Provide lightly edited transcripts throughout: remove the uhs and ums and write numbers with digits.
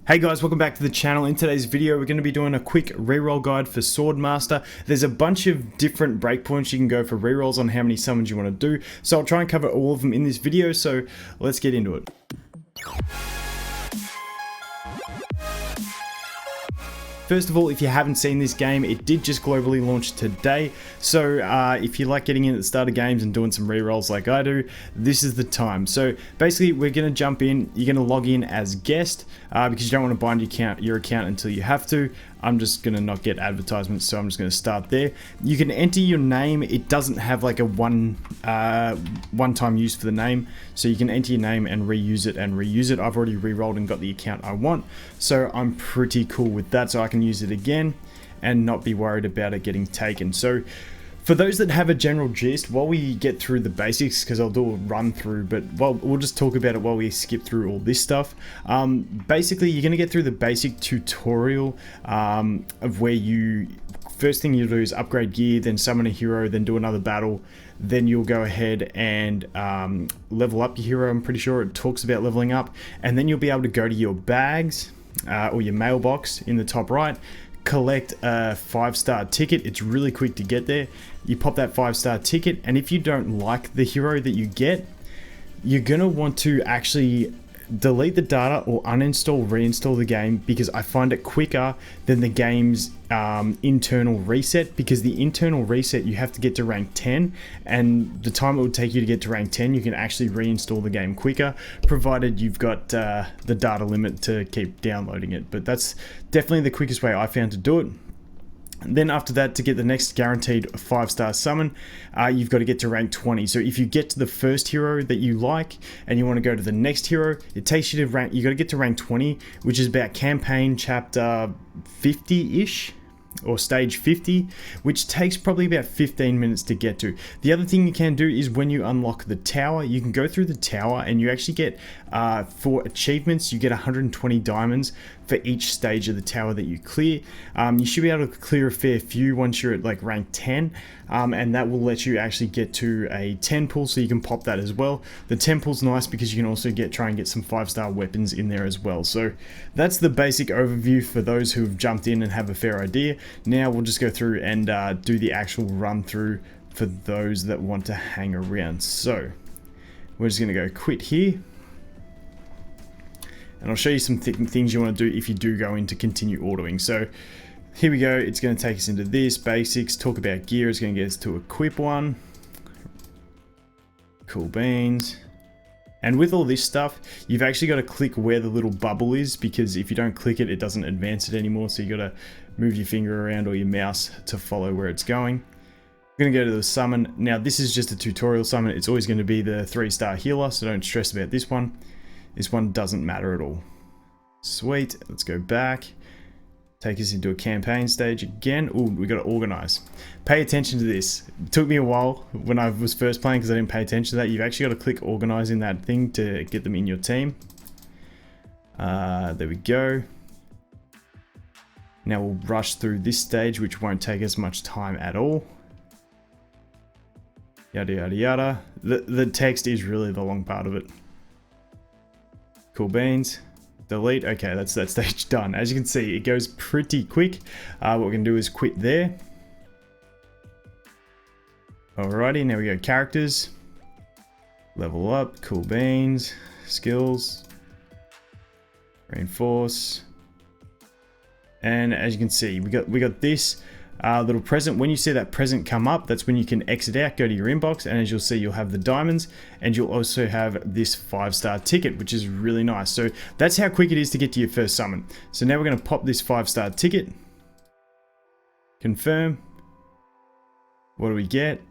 Hey guys, welcome back to the channel. In today's video, we're going to be doing a quick reroll guide for Swordmaster. There's a bunch of different breakpoints you can go for rerolls on how many summons you want to do. So I'll try and cover all of them in this video, so let's get into it. First of all, if you haven't seen this game, it did just globally launch today. So if you like getting in at the start of games and doing some rerolls like I do, this is the time. So basically, we're going to jump in. You're going to log in as guest because you don't want to bind your account until you have to. I'm just going to not get advertisements, so I'm just going to start there. You can enter your name. It doesn't have like a one-time use for the name, so you can enter your name and reuse it. I've already re-rolled and got the account I want, so I'm pretty cool with that, so I can use it again and not be worried about it getting taken. So for those that have a general gist, while we get through the basics, because I'll do a run through, but we'll just talk about it while we skip through all this stuff. Basically, you're going to get through the basic tutorial of where first thing you do is upgrade gear, then summon a hero, then do another battle. Then you'll go ahead and level up your hero. I'm pretty sure it talks about leveling up. And then you'll be able to go to your bags or your mailbox in the top right, collect a 5-star ticket. It's really quick to get there. You pop that 5-star ticket, and if you don't like the hero that you get, you're gonna want to actually delete the data or uninstall, reinstall the game, because I find it quicker than the game's internal reset, because the internal reset you have to get to rank 10, and the time it would take you to get to rank 10 you can actually reinstall the game quicker, provided you've got the data limit to keep downloading it. But that's definitely the quickest way I found to do it. And then after that, to get the next guaranteed 5-star summon, you've got to get to rank 20. So if you get to the first hero that you like and you want to go to the next hero, it takes you to rank, you got to get to rank 20, which is about campaign chapter 50-ish. Or stage 50, which takes probably about 15 minutes to get to. The other thing you can do is when you unlock the tower, you can go through the tower and you actually get, for achievements, you get 120 diamonds for each stage of the tower that you clear. You should be able to clear a fair few once you're at like rank 10, and that will let you actually get to a 10 pool, so you can pop that as well. The 10 pool's nice because you can also try and get some 5-star weapons in there as well. So that's the basic overview for those who have jumped in and have a fair idea. Now we'll just go through and do the actual run through for those that want to hang around. So we're just going to go quit here, and I'll show you some things you want to do if you do go into continue ordering. So here we go. It's going to take us into this basics, talk about gear. It's going to get us to equip one. Cool beans. And with all this stuff, you've actually got to click where the little bubble is, because if you don't click it, it doesn't advance it anymore. So you got to move your finger around or your mouse to follow where it's going. We're going to go to the summon. Now this is just a tutorial summon. It's always going to be the 3-star healer, so don't stress about this one. This one doesn't matter at all. Sweet. Let's go back. Take us into a campaign stage again. Oh, we got to organize. Pay attention to this. It took me a while when I was first playing because I didn't pay attention to that. You've actually got to click organize in that thing to get them in your team. There we go. Now we'll rush through this stage, which won't take us much time at all. Yada yada yada. The text is really the long part of it. Cool beans. Delete. Okay, that's that stage done. As you can see, it goes pretty quick. What we're going to do is quit there. Alrighty, now we go characters. Level up. Cool beans. Skills. Reinforce. And as you can see, we got this little present. When you see that present come up, that's when you can exit out, go to your inbox, and as you'll see, you'll have the diamonds, and you'll also have this 5-star ticket, which is really nice. So that's how quick it is to get to your first summon. So now we're going to pop this 5-star ticket. Confirm. What do we get?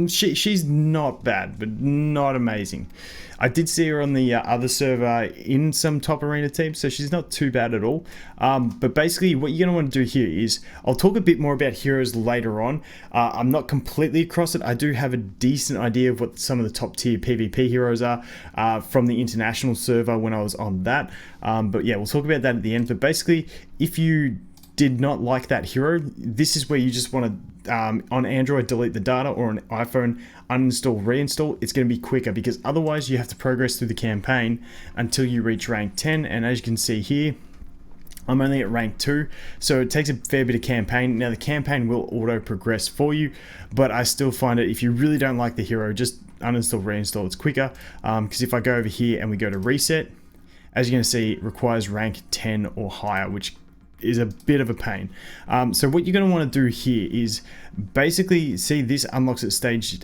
She's not bad, but not amazing. I did see her on the other server in some top arena teams, so she's not too bad at all. But basically what you're going to want to do here is, I'll talk a bit more about heroes later on. I'm not completely across it. I do have a decent idea of what some of the top tier PvP heroes are from the international server when I was on that. But yeah, we'll talk about that at the end. But basically, if you did not like that hero, this is where you just want to, on Android, delete the data, or on iPhone, uninstall, reinstall. It's going to be quicker, because otherwise you have to progress through the campaign until you reach rank 10. And as you can see here, I'm only at rank 2, so it takes a fair bit of campaign. Now the campaign will auto progress for you, but I still find it, if you really don't like the hero, just uninstall, reinstall. It's quicker, because if I go over here and we go to reset, as you're going to see, it requires rank 10 or higher, which is a bit of a pain. So what you're going to want to do here is basically, see, this unlocks at stage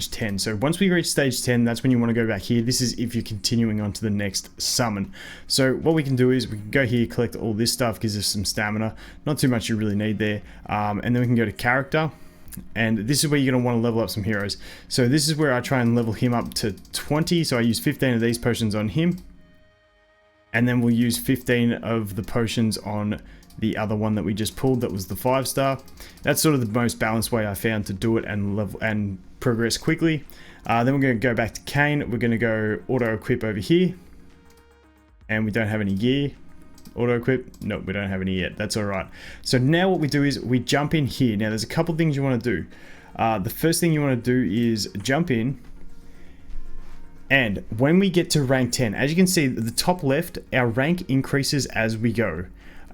10. So once we reach stage 10, that's when you want to go back here. This is if you're continuing on to the next summon. So what we can do is we can go here, collect all this stuff, gives us some stamina, not too much you really need there, and then we can go to character, and this is where you're going to want to level up some heroes. So this is where I try and level him up to 20. So I use 15 of these potions on him, and then we'll use 15 of the potions on the other one that we just pulled, that was the 5-star. That's sort of the most balanced way I found to do it and level and progress quickly. Then we're going to go back to Kane. We're going to go auto equip over here, and we don't have any gear. Auto equip, nope, we don't have any yet. That's all right. So now what we do is we jump in here. Now there's a couple things you want to do. The first thing you want to do is jump in, and when we get to rank 10, as you can see at the top left, our rank increases as we go.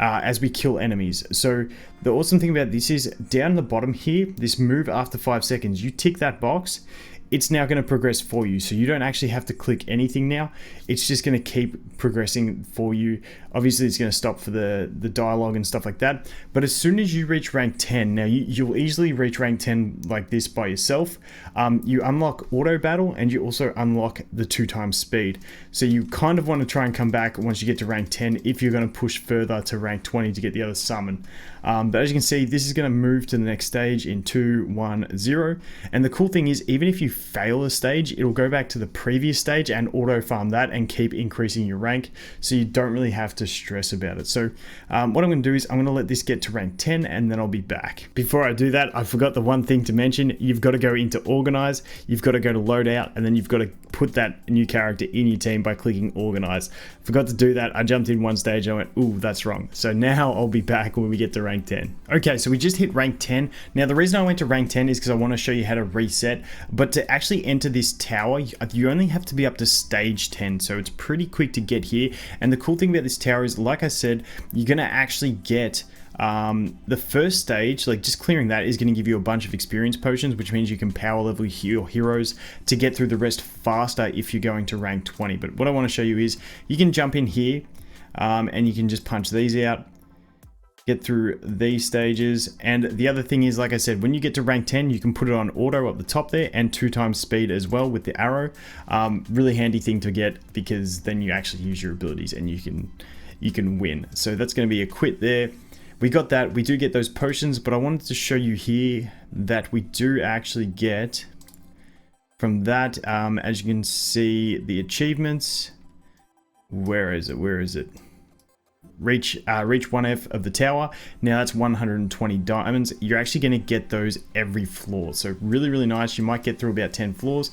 As we kill enemies. So the awesome thing about this is down the bottom here, this move after 5 seconds, you tick that box, it's now going to progress for you. So you don't actually have to click anything now. It's just going to keep progressing for you. Obviously it's going to stop for the dialogue and stuff like that. But as soon as you reach rank 10, now you'll easily reach rank 10 like this by yourself. You unlock auto battle, and you also unlock the 2x speed. So you kind of want to try and come back once you get to rank 10 if you're going to push further to rank 20 to get the other summon. But as you can see, this is going to move to the next stage in 2, 1, 0. And the cool thing is, even if you fail a stage, it'll go back to the previous stage and auto farm that and keep increasing your rank, so you don't really have to stress about it. So what I'm going to do is I'm going to let this get to rank 10, and then I'll be back. Before I do that, I forgot the one thing to mention. You've got to go into organize, you've got to go to loadout, and then you've got to put that new character in your team by clicking organize. Forgot to do that. I jumped in one stage and I went, ooh, that's wrong. So now I'll be back when we get to rank 10. Okay, so we just hit rank 10. Now the reason I went to rank 10 is because I want to show you how to reset, but to actually enter this tower, you only have to be up to stage 10, so it's pretty quick to get here. And the cool thing about this tower is, like I said, you're going to actually get the first stage, like just clearing that, is going to give you a bunch of experience potions, which means you can power level your heroes to get through the rest faster if you're going to rank 20. But what I want to show you is you can jump in here and you can just punch these out, get through these stages. And the other thing is, like I said, when you get to rank 10, you can put it on auto up the top there, and 2x speed as well with the arrow. Really handy thing to get, because then you actually use your abilities and you can win. So that's going to be a quit there. We got that. We do get those potions, but I wanted to show you here that we do actually get from that, as you can see, the achievements. Where is it? Reach 1F of the tower. Now that's 120 diamonds. You're actually going to get those every floor, so really nice. You might get through about 10 floors.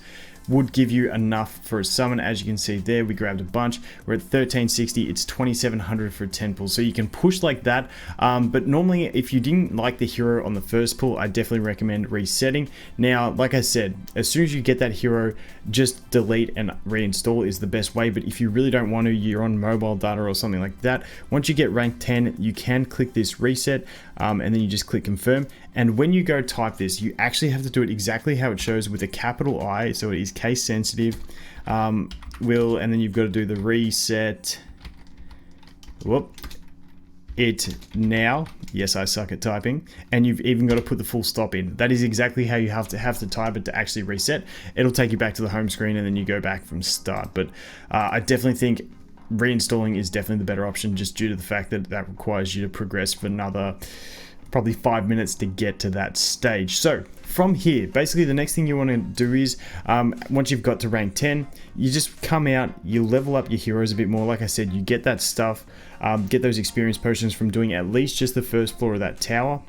Would give you enough for a summon. As you can see there, we grabbed a bunch. We're at 1360. It's 2700 for a 10 pull, so you can push like that. But normally, if you didn't like the hero on the first pull, I definitely recommend resetting. Now, like I said, as soon as you get that hero, just delete and reinstall is the best way. But if you really don't want to, you're on mobile data or something like that, once you get rank 10, you can click this reset, and then you just click confirm. And when you go type this, you actually have to do it exactly how it shows, with a capital I, so it is case sensitive. And then you've got to do the reset. It now. Yes, I suck at typing. And you've even got to put the full stop in. That is exactly how you have to type it to actually reset. It'll take you back to the home screen, and then you go back from start. But I definitely think reinstalling is definitely the better option, just due to the fact that that requires you to progress for another probably 5 minutes to get to that stage. So from here, basically the next thing you want to do is, once you've got to rank 10, you just come out, you level up your heroes a bit more. Like I said, you get that stuff, get those experience potions from doing at least just the first floor of that tower.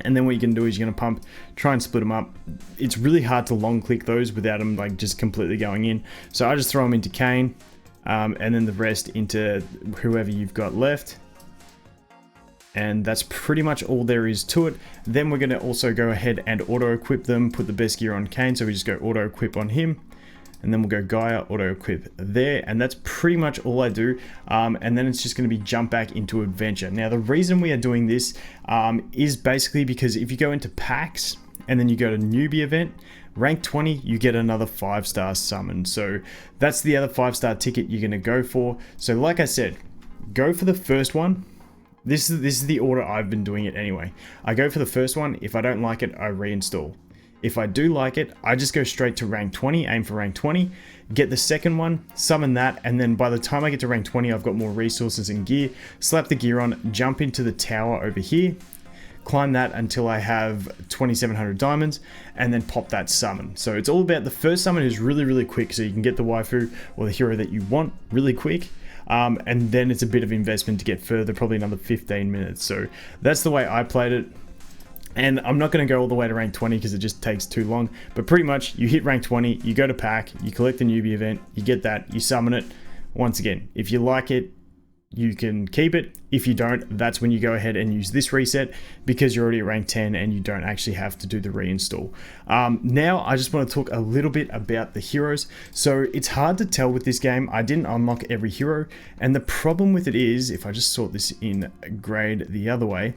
And then what you can do is you're going to pump, try and split them up. It's really hard to long click those without them like just completely going in. So I just throw them into Kane, and then the rest into whoever you've got left. and that's pretty much all there is to it. Then we're going to also go ahead and auto equip them, put the best gear on Kane, so we just go auto equip on him, and then we'll go Gaia, auto equip there, and that's pretty much all I do. And then it's just going to be jump back into adventure. Now the reason we are doing this is basically because if you go into packs and then you go to newbie event, rank 20, you get another 5-star summon. So that's the other 5-star ticket you're going to go for. So like I said, go for the first one. This is the order I've been doing it anyway. I go for the first one. If I don't like it, I reinstall. If I do like it, I just go straight to rank 20, aim for rank 20, get the second one, summon that, and then by the time I get to rank 20, I've got more resources and gear, slap the gear on, jump into the tower over here, climb that until I have 2700 diamonds, and then pop that summon. So it's all about the first summon is really, really quick, so you can get the waifu or the hero that you want really quick. And then it's a bit of investment to get further, probably another 15 minutes. So that's the way I played it. And I'm not going to go all the way to rank 20 because it just takes too long. But pretty much, you hit rank 20, you go to pack, you collect the newbie event, you get that, you summon it. Once again, if you like it, you can keep it. If you don't, that's when you go ahead and use this reset because you're already at rank 10 and you don't actually have to do the reinstall. Now, I just want to talk a little bit about the heroes. So it's hard to tell with this game. I didn't unlock every hero. And the problem with it is, if I just sort this in grade the other way,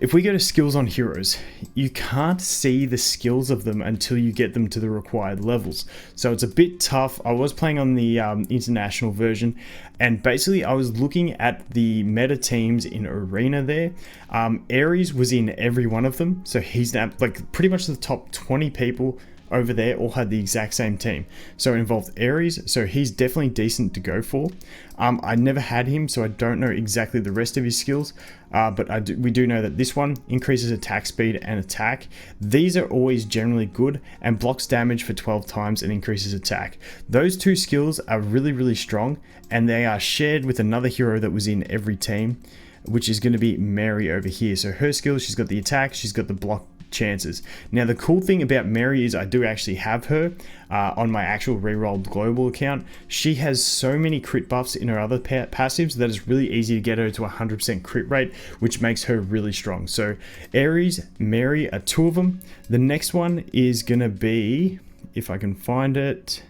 if we go to skills on heroes, you can't see the skills of them until you get them to the required levels. So it's a bit tough. I was playing on the international version, and basically I was looking at the meta teams in Arena there. Ares was in every one of them. So he's now like pretty much the top 20 people over there all had the exact same team. So it involved Ares, so he's definitely decent to go for. I never had him, so I don't know exactly the rest of his skills, but we do know that this one increases attack speed and attack. These are always generally good, and blocks damage for 12 times and increases attack. Those two skills are really, really strong, and they are shared with another hero that was in every team, which is going to be Mary over here. So her skills, she's got the attack, she's got the block chances. Now the cool thing about Mary is I do actually have her on my actual Reroll global account. She has so many crit buffs in her other passives that it's really easy to get her to 100% crit rate, which makes her really strong. So Ares, Mary are two of them. The next one is gonna be, if I can find it,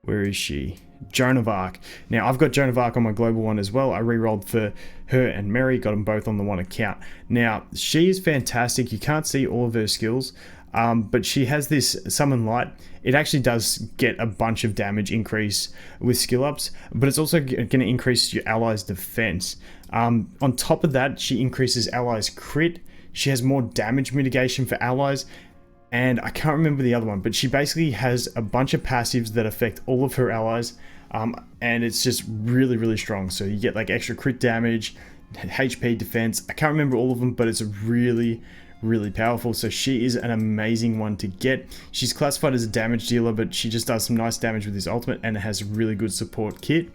where is she? Joan of Arc. Now I've got Joan of Arc on my global one as well. I re-rolled for her and Mary, got them both on the one account. Now she is fantastic. You can't see all of her skills, but she has this summon light. It actually does get a bunch of damage increase with skill ups, but it's also going to increase your allies' defense. On top of that, she increases allies' crit. She has more damage mitigation for allies. And I can't remember the other one, but she basically has a bunch of passives that affect all of her allies. And it's just really, really strong. So you get like extra crit damage, HP defense. I can't remember all of them, but it's really, really powerful. So she is an amazing one to get. She's classified as a damage dealer, but she just does some nice damage with his ultimate and has a really good support kit.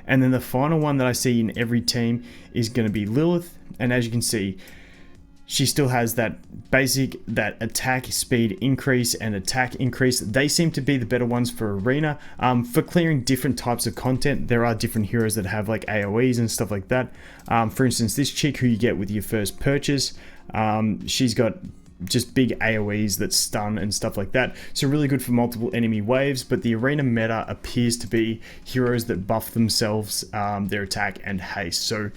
And then the final one that I see in every team is going to be Lilith. And as you can see, she still has that basic, that attack speed increase and attack increase. They seem to be the better ones for Arena. For clearing different types of content, there are different heroes that have like AoEs and stuff like that. For instance, this chick who you get with your first purchase, she's got just big AoEs that stun and stuff like that. So really good for multiple enemy waves, but the Arena meta appears to be heroes that buff themselves, their attack and haste. So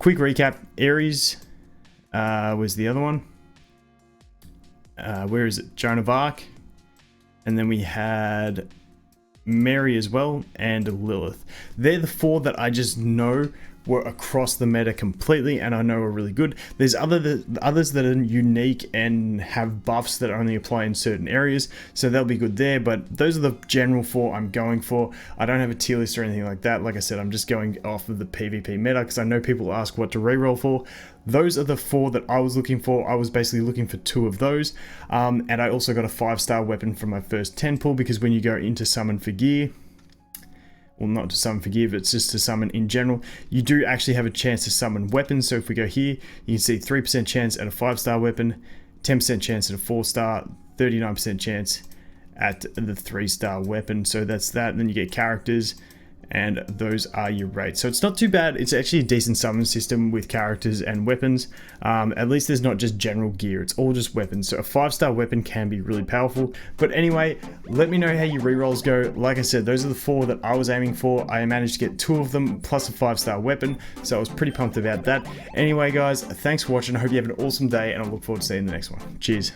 quick recap, Ares was the other one. Where is it? Joan of Arc. And then we had Mary as well, and Lilith. They're the four that I just know were across the meta completely and I know are really good. There's others that are unique and have buffs that only apply in certain areas, so they'll be good there, but those are the general four I'm going for. I don't have a tier list or anything like that. Like I said, I'm just going off of the PvP meta because I know people ask what to reroll for. Those are the four that I was looking for. I was basically looking for two of those, and I also got a 5-star weapon from my first 10 pull, because when you go into summon for gear, well, not to summon for gear, but it's just to summon in general, you do actually have a chance to summon weapons. So if we go here, you can see 3% chance at a 5-star weapon, 10% chance at a 4-star, 39% chance at the 3-star weapon. So that's that. And then you get characters, and those are your rates. So it's not too bad. It's actually a decent summon system with characters and weapons. At least there's not just general gear, it's all just weapons. So a 5-star weapon can be really powerful. But anyway, let me know how your rerolls go. Like I said, those are the 4 that I was aiming for. I managed to get 2 of them plus a 5-star weapon, so I was pretty pumped about that. Anyway guys, thanks for watching. I hope you have an awesome day, and I look forward to seeing you in the next one. Cheers.